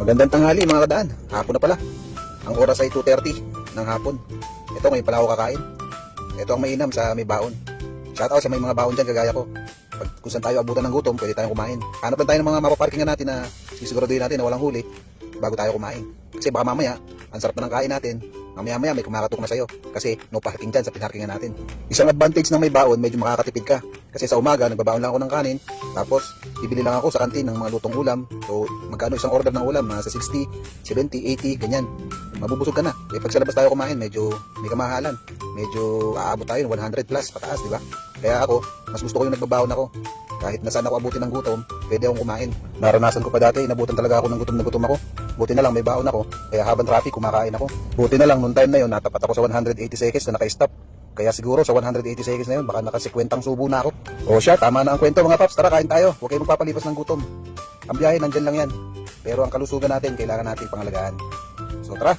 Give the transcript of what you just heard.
Magandang tanghali mga kadaan. Hapon na pala. Ang oras ay 2:30 ng hapon. Ito ngayon pala ako kakain. Ito ang mainam sa may baon. Shoutout sa may mga baon dyan kagaya ko. Pag kung saan tayo abutan ng gutom, pwede tayong kumain. Hanap lang tayo ng mga mapaparkingan natin na sisiguraduhin natin na walang huli bago tayo kumain. Kasi baka mamaya, ang sarap na ng kain natin, mamaya may kumakatok na sa'yo. Kasi no parking dyan sa pinarkingan natin. Isang advantage ng may baon, medyo makakatipid ka. Kasi sa umaga, nagbabaon lang ako ng kanin. Tapos, bibili lang ako sa kantin ng mga lutong ulam. So, magkano isang order ng ulam? Sa 60, 70, 80, ganyan. Mabubusog ka na. Eh, pag sa labas tayo kumain, medyo may kamahalan. Medyo aabot tayo ng 100 plus pataas, di ba? Kaya ako, mas gusto ko yung nagbabaon ako. Kahit na saan ako abutin ng gutom, pwede akong kumain. Naranasan ko pa dati, inabutan talaga ako ng gutom ako. Buti na lang may baon ako, kaya habang traffic kumakain ako. Buti na lang, noong time na yun, natapat ako sa 180 seconds na naka-stop. Kaya siguro sa 180 seconds na yun, baka naka-50 subo na ako. O siya, tama na ang kwento mga paps, tara kain tayo. Huwag kayong magpapalipas ng gutom. Ang biyahe, nandyan lang yan. Pero ang kalusugan natin, kailangan natin pangalagaan. So tara!